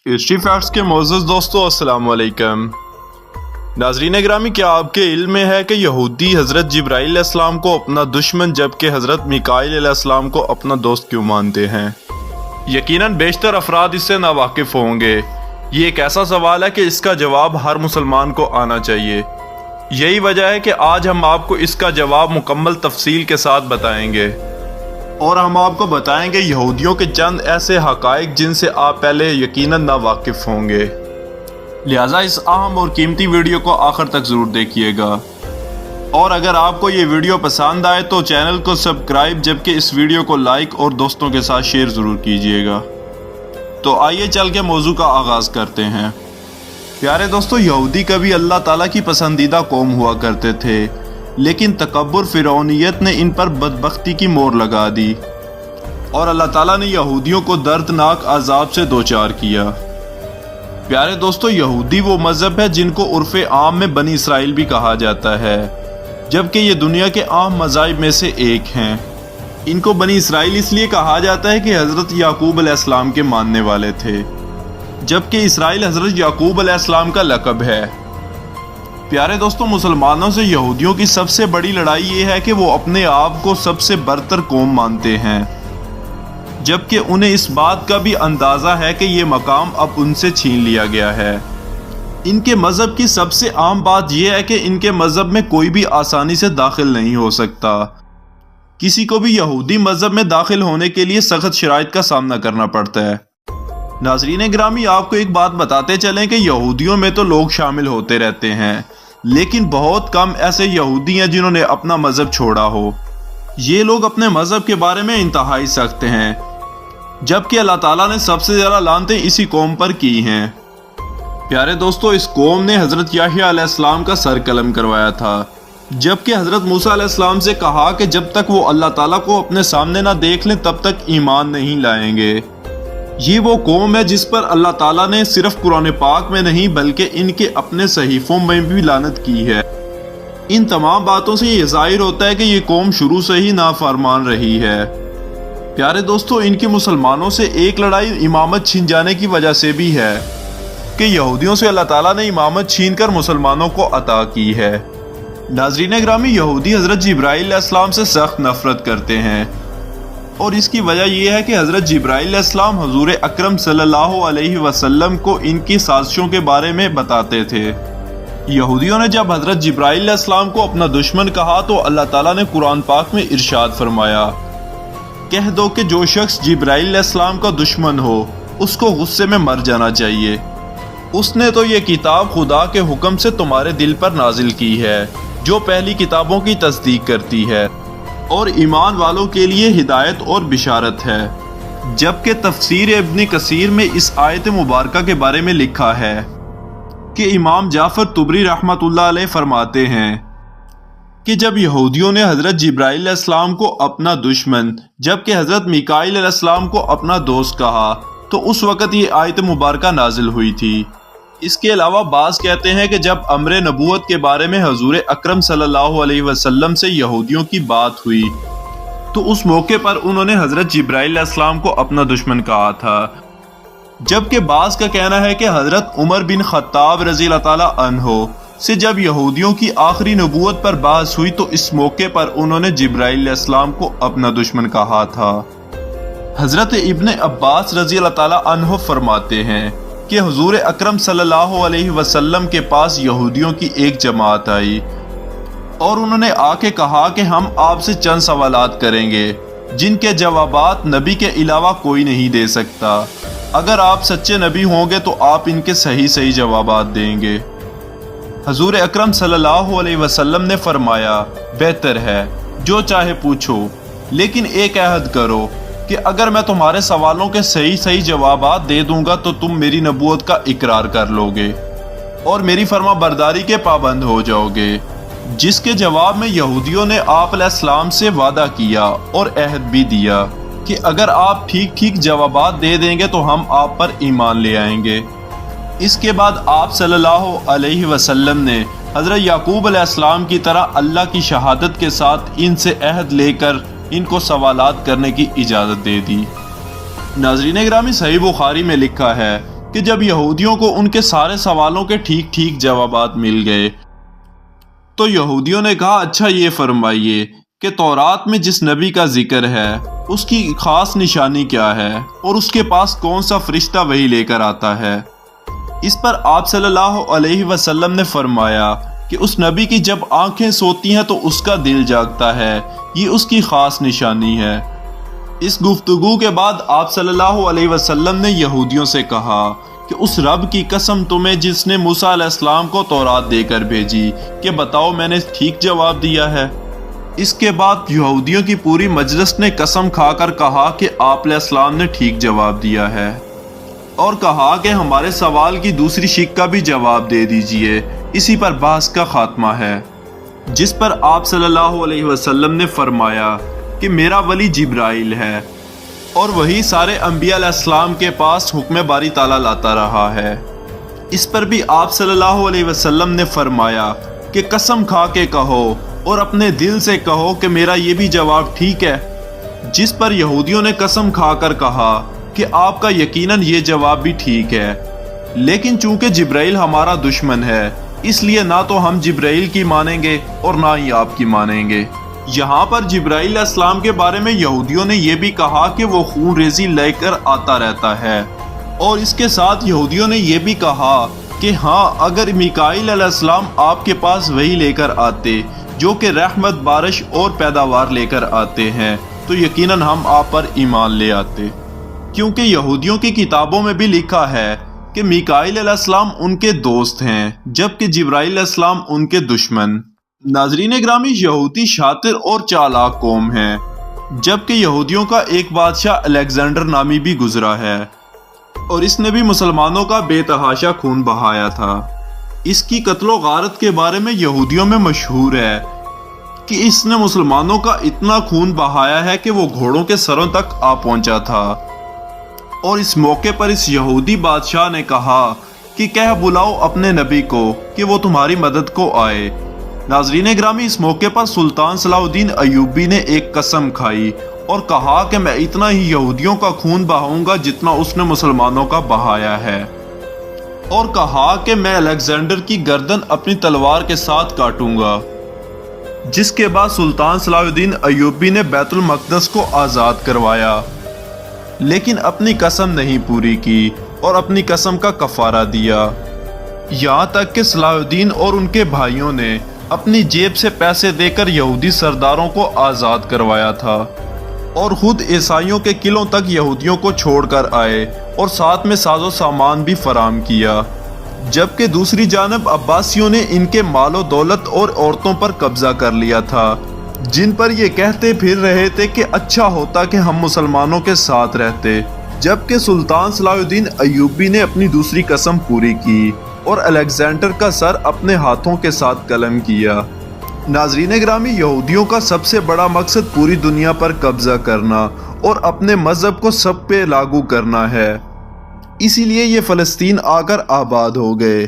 History facts کے معزز دوستو السلام علیکم۔ ناظرین گرامی، کیا آپ کے علم میں ہے کہ یہودی حضرت جبرائیل علیہ السلام کو اپنا دشمن جبکہ حضرت میکائیل علیہ السلام کو اپنا دوست کیوں مانتے ہیں؟ یقیناً بیشتر افراد اس سے ناواقف ہوں گے۔ یہ ایک ایسا سوال ہے کہ اس کا جواب ہر مسلمان کو آنا چاہیے۔ یہی وجہ ہے کہ آج ہم آپ کو اس کا جواب مکمل تفصیل کے ساتھ بتائیں گے، اور ہم آپ کو بتائیں گے یہودیوں کے چند ایسے حقائق جن سے آپ پہلے یقیناً ناواقف ہوں گے۔ لہٰذا اس اہم اور قیمتی ویڈیو کو آخر تک ضرور دیکھیے گا، اور اگر آپ کو یہ ویڈیو پسند آئے تو چینل کو سبسکرائب جبکہ اس ویڈیو کو لائک اور دوستوں کے ساتھ شیئر ضرور کیجیے گا۔ تو آئیے چل کے موضوع کا آغاز کرتے ہیں۔ پیارے دوستو، یہودی کبھی اللہ تعالیٰ کی پسندیدہ قوم ہوا کرتے تھے، لیکن تکبر فرعونیت نے ان پر بدبختی کی مہر لگا دی، اور اللہ تعالیٰ نے یہودیوں کو دردناک عذاب سے دوچار کیا۔ پیارے دوستو، یہودی وہ مذہب ہے جن کو عرف عام میں بنی اسرائیل بھی کہا جاتا ہے، جبکہ یہ دنیا کے عام مذاہب میں سے ایک ہیں۔ ان کو بنی اسرائیل اس لیے کہا جاتا ہے کہ حضرت یعقوب علیہ السلام کے ماننے والے تھے، جبکہ اسرائیل حضرت یعقوب علیہ السلام کا لقب ہے۔ پیارے دوستو، مسلمانوں سے یہودیوں کی سب سے بڑی لڑائی یہ ہے کہ وہ اپنے آپ کو سب سے برتر قوم مانتے ہیں، جبکہ انہیں اس بات کا بھی اندازہ ہے کہ یہ مقام اب ان سے چھین لیا گیا ہے۔ ان کے مذہب کی سب سے عام بات یہ ہے کہ ان کے مذہب میں کوئی بھی آسانی سے داخل نہیں ہو سکتا۔ کسی کو بھی یہودی مذہب میں داخل ہونے کے لیے سخت شرائط کا سامنا کرنا پڑتا ہے۔ ناظرین گرامی، آپ کو ایک بات بتاتے چلیں کہ یہودیوں میں تو لوگ شامل ہوتے رہتے ہیں، لیکن بہت کم ایسے یہودی ہیں جنہوں نے اپنا مذہب چھوڑا ہو۔ یہ لوگ اپنے مذہب کے بارے میں انتہائی سخت ہیں، جبکہ اللہ تعالیٰ نے سب سے زیادہ لعنتیں اسی قوم پر کی ہیں۔ پیارے دوستو، اس قوم نے حضرت یحییٰ علیہ السلام کا سر قلم کروایا تھا، جبکہ حضرت موسیٰ علیہ السلام سے کہا کہ جب تک وہ اللہ تعالیٰ کو اپنے سامنے نہ دیکھ لیں تب تک ایمان نہیں لائیں گے۔ یہ وہ قوم ہے جس پر اللہ تعالیٰ نے صرف قرآن پاک میں نہیں بلکہ ان کے اپنے صحیفوں میں بھی لعنت کی ہے۔ ان تمام باتوں سے یہ ظاہر ہوتا ہے کہ یہ قوم شروع سے ہی نافرمان رہی ہے۔ پیارے دوستو، ان کی مسلمانوں سے ایک لڑائی امامت چھین جانے کی وجہ سے بھی ہے کہ یہودیوں سے اللہ تعالیٰ نے امامت چھین کر مسلمانوں کو عطا کی ہے۔ ناظرین گرامی، یہودی حضرت جبرائیل علیہ السلام سے سخت نفرت کرتے ہیں، اور اس کی وجہ یہ ہے کہ حضرت جبرائیل علیہ السلام حضور اکرم صلی اللہ علیہ وسلم کو ان کی سازشوں کے بارے میں بتاتے تھے۔ یہودیوں نے جب حضرت جبرائیل علیہ السلام کو اپنا دشمن کہا تو اللہ تعالیٰ نے قرآن پاک میں ارشاد فرمایا، کہہ دو کہ جو شخص جبرائیل علیہ السلام کا دشمن ہو اس کو غصے میں مر جانا چاہیے۔ اس نے تو یہ کتاب خدا کے حکم سے تمہارے دل پر نازل کی ہے، جو پہلی کتابوں کی تصدیق کرتی ہے اور ایمان والوں کے لیے ہدایت اور بشارت ہے۔ جبکہ تفسیر ابن کثیر میں اس آیت مبارکہ کے بارے میں لکھا ہے کہ امام جعفر طبری رحمۃ اللہ علیہ فرماتے ہیں کہ جب یہودیوں نے حضرت جبرائیل علیہ السلام کو اپنا دشمن جبکہ حضرت میکائیل علیہ السلام کو اپنا دوست کہا تو اس وقت یہ آیت مبارکہ نازل ہوئی تھی۔ اس کے علاوہ بعض کہتے ہیں کہ جب امر نبوت کے بارے میں حضور اکرم صلی اللہ علیہ وسلم سے یہودیوں کی بات ہوئی تو اس موقع پر انہوں نے حضرت جبرائیل علیہ السلام کو اپنا دشمن کہا تھا، جبکہ بعض کا کہنا ہے کہ حضرت عمر بن خطاب رضی اللہ تعالی عنہ سے جب یہودیوں کی آخری نبوت پر بحث ہوئی تو اس موقع پر انہوں نے جبرائیل علیہ السلام کو اپنا دشمن کہا تھا۔ حضرت ابن عباس رضی اللہ تعالی عنہ فرماتے ہیں کہ حضور اکرم صلی اللہ علیہ وسلم کے پاس یہودیوں کی ایک جماعت آئی اور انہوں نے آ کے کہا کہ ہم آپ سے چند سوالات کریں گے جن کے جوابات نبی کے علاوہ کوئی نہیں دے سکتا۔ اگر آپ سچے نبی ہوں گے تو آپ ان کے صحیح جوابات دیں گے۔ حضور اکرم صلی اللہ علیہ وسلم نے فرمایا، بہتر ہے، جو چاہے پوچھو، لیکن ایک عہد کرو کہ اگر میں تمہارے سوالوں کے صحیح جوابات دے دوں گا تو تم میری نبوت کا اقرار کر لو گے اور میری فرما برداری کے پابند ہو جاؤ گے۔ جس کے جواب میں یہودیوں نے آپ علیہ السلام سے وعدہ کیا اور عہد بھی دیا کہ اگر آپ ٹھیک جوابات دے دیں گے تو ہم آپ پر ایمان لے آئیں گے۔ اس کے بعد آپ صلی اللہ علیہ وسلم نے حضرت یعقوب علیہ السلام کی طرح اللہ کی شہادت کے ساتھ ان سے عہد لے کر ان کو سوالات کرنے کی اجازت دے دی۔ ناظرین گرامی، صحیح بخاری میں لکھا ہے کہ جب یہودیوں کو ان کے سارے سوالوں کے ٹھیک ٹھیک جوابات مل گئے تو یہودیوں نے کہا اچھا یہ فرمائیے کہ تورات میں جس نبی کا ذکر ہے اس کی خاص نشانی کیا ہے اور اس کے پاس کون سا فرشتہ وحی لے کر آتا ہے۔ اس پر آپ صلی اللہ علیہ وسلم نے فرمایا کہ اس نبی کی جب آنکھیں سوتی ہیں تو اس کا دل جاگتا ہے، یہ اس کی خاص نشانی ہے۔ اس گفتگو کے بعد آپ صلی اللہ علیہ وسلم نے یہودیوں سے کہا کہ اس رب کی قسم تمہیں جس نے موسیٰ علیہ السلام کو تورات دے کر بھیجی کہ بتاؤ میں نے ٹھیک جواب دیا ہے۔ اس کے بعد یہودیوں کی پوری مجلس نے قسم کھا کر کہا کہ آپ علیہ السلام نے ٹھیک جواب دیا ہے، اور کہا کہ ہمارے سوال کی دوسری شق کا بھی جواب دے دیجئے، اسی پر بحث کا خاتمہ ہے۔ جس پر آپ صلی اللہ علیہ وسلم نے فرمایا کہ میرا ولی جبرائیل ہے اور وہی سارے انبیاء علیہ السلام کے پاس حکم باری تعالیٰ لاتا رہا ہے۔ اس پر بھی آپ صلی اللہ علیہ وسلم نے فرمایا کہ قسم کھا کے کہو اور اپنے دل سے کہو کہ میرا یہ بھی جواب ٹھیک ہے۔ جس پر یہودیوں نے قسم کھا کر کہا کہ آپ کا یقیناً یہ جواب بھی ٹھیک ہے، لیکن چونکہ جبرائیل ہمارا دشمن ہے اس لیے نہ تو ہم جبرائیل کی مانیں گے اور نہ ہی آپ کی مانیں گے۔ یہاں پر جبرائیل علیہ السلام کے بارے میں یہودیوں نے یہ بھی کہا کہ وہ خون ریزی لے کر آتا رہتا ہے، اور اس کے ساتھ یہودیوں نے یہ بھی کہا کہ ہاں اگر میکائیل علیہ السلام آپ کے پاس وہی لے کر آتے جو کہ رحمت، بارش اور پیداوار لے کر آتے ہیں تو یقیناً ہم آپ پر ایمان لے آتے، کیونکہ یہودیوں کی کتابوں میں بھی لکھا ہے کہ میکائیل علیہ السلام ان کے دوست ہیں جبکہ جبرائیل علیہ السلام ان کے دشمن۔ ناظرین گرامی، یہودی شاطر اور چالاک قوم ہیں، جبکہ یہودیوں کا ایک بادشاہ الیگزینڈر نامی بھی گزرا ہے اور اس نے بھی مسلمانوں کا بے تحاشا خون بہایا تھا۔ اس کی قتل و غارت کے بارے میں یہودیوں میں مشہور ہے کہ اس نے مسلمانوں کا اتنا خون بہایا ہے کہ وہ گھوڑوں کے سروں تک آ پہنچا تھا، اور اس موقع پر اس یہودی بادشاہ نے کہا کہ کہہ بلاؤ اپنے نبی کو کہ وہ تمہاری مدد کو آئے۔ ناظرین گرامی، اس موقع پر سلطان صلاح الدین ایوبی نے ایک قسم کھائی اور کہا کہ میں اتنا ہی یہودیوں کا خون بہاؤں گا جتنا اس نے مسلمانوں کا بہایا ہے، اور کہا کہ میں الیگزینڈر کی گردن اپنی تلوار کے ساتھ کاٹوں گا۔ جس کے بعد سلطان صلاح الدین ایوبی نے بیت المقدس کو آزاد کروایا، لیکن اپنی قسم نہیں پوری کی اور اپنی قسم کا کفارہ دیا، یہاں تک کہ صلاح الدین اور ان کے بھائیوں نے اپنی جیب سے پیسے دے کر یہودی سرداروں کو آزاد کروایا تھا، اور خود عیسائیوں کے قلعوں تک یہودیوں کو چھوڑ کر آئے اور ساتھ میں ساز و سامان بھی فراہم کیا، جبکہ دوسری جانب عباسیوں نے ان کے مال و دولت اور عورتوں پر قبضہ کر لیا تھا، جن پر یہ کہتے پھر رہے تھے کہ اچھا ہوتا کہ ہم مسلمانوں کے ساتھ رہتے، جبکہ سلطان صلاح الدین ایوبی نے اپنی دوسری قسم پوری کی اور الیگزینڈر کا سر اپنے ہاتھوں کے ساتھ قلم کیا۔ ناظرین گرامی، یہودیوں کا سب سے بڑا مقصد پوری دنیا پر قبضہ کرنا اور اپنے مذہب کو سب پہ لاگو کرنا ہے، اسی لیے یہ فلسطین آ کر آباد ہو گئے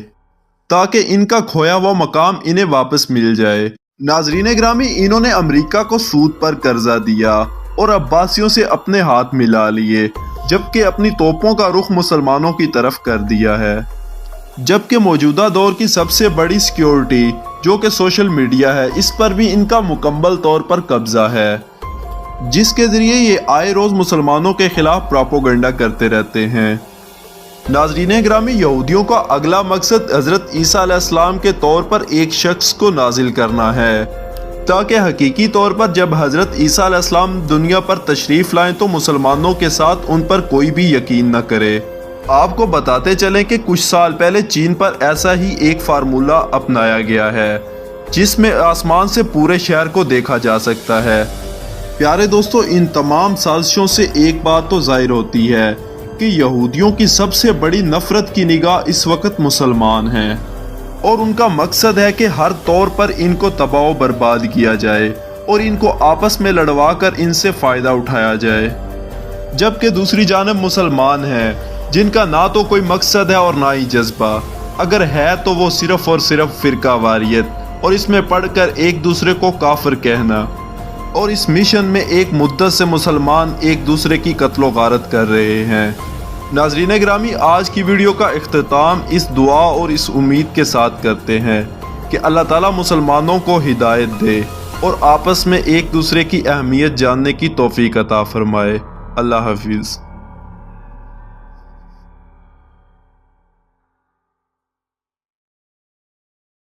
تاکہ ان کا کھویا ہوا مقام انہیں واپس مل جائے۔ ناظرین گرامی، انہوں نے امریکہ کو سود پر قرضہ دیا اور عباسیوں سے اپنے ہاتھ ملا لیے، جبکہ اپنی توپوں کا رخ مسلمانوں کی طرف کر دیا ہے، جبکہ موجودہ دور کی سب سے بڑی سیکیورٹی جو کہ سوشل میڈیا ہے، اس پر بھی ان کا مکمل طور پر قبضہ ہے، جس کے ذریعے یہ آئے روز مسلمانوں کے خلاف پروپیگنڈا کرتے رہتے ہیں۔ ناظرین گرامی، یہودیوں کا اگلا مقصد حضرت عیسیٰ علیہ السلام کے طور پر ایک شخص کو نازل کرنا ہے، تاکہ حقیقی طور پر جب حضرت عیسیٰ علیہ السلام دنیا پر تشریف لائیں تو مسلمانوں کے ساتھ ان پر کوئی بھی یقین نہ کرے۔ آپ کو بتاتے چلیں کہ کچھ سال پہلے چین پر ایسا ہی ایک فارمولہ اپنایا گیا ہے جس میں آسمان سے پورے شہر کو دیکھا جا سکتا ہے۔ پیارے دوستو، ان تمام سازشوں سے ایک بات تو ظاہر ہوتی ہے کہ یہودیوں کی سب سے بڑی نفرت کی نگاہ اس وقت مسلمان ہیں، اور ان کا مقصد ہے کہ ہر طور پر ان کو تباہ و برباد کیا جائے اور ان کو آپس میں لڑوا کر ان سے فائدہ اٹھایا جائے، جبکہ دوسری جانب مسلمان ہیں جن کا نہ تو کوئی مقصد ہے اور نہ ہی جذبہ، اگر ہے تو وہ صرف اور صرف فرقہ واریت اور اس میں پڑھ کر ایک دوسرے کو کافر کہنا، اور اس مشن میں ایک مدت سے مسلمان ایک دوسرے کی قتل و غارت کر رہے ہیں۔ ناظرین گرامی، آج کی ویڈیو کا اختتام اس دعا اور اس امید کے ساتھ کرتے ہیں کہ اللہ تعالیٰ مسلمانوں کو ہدایت دے اور آپس میں ایک دوسرے کی اہمیت جاننے کی توفیق عطا فرمائے۔ اللہ حافظ۔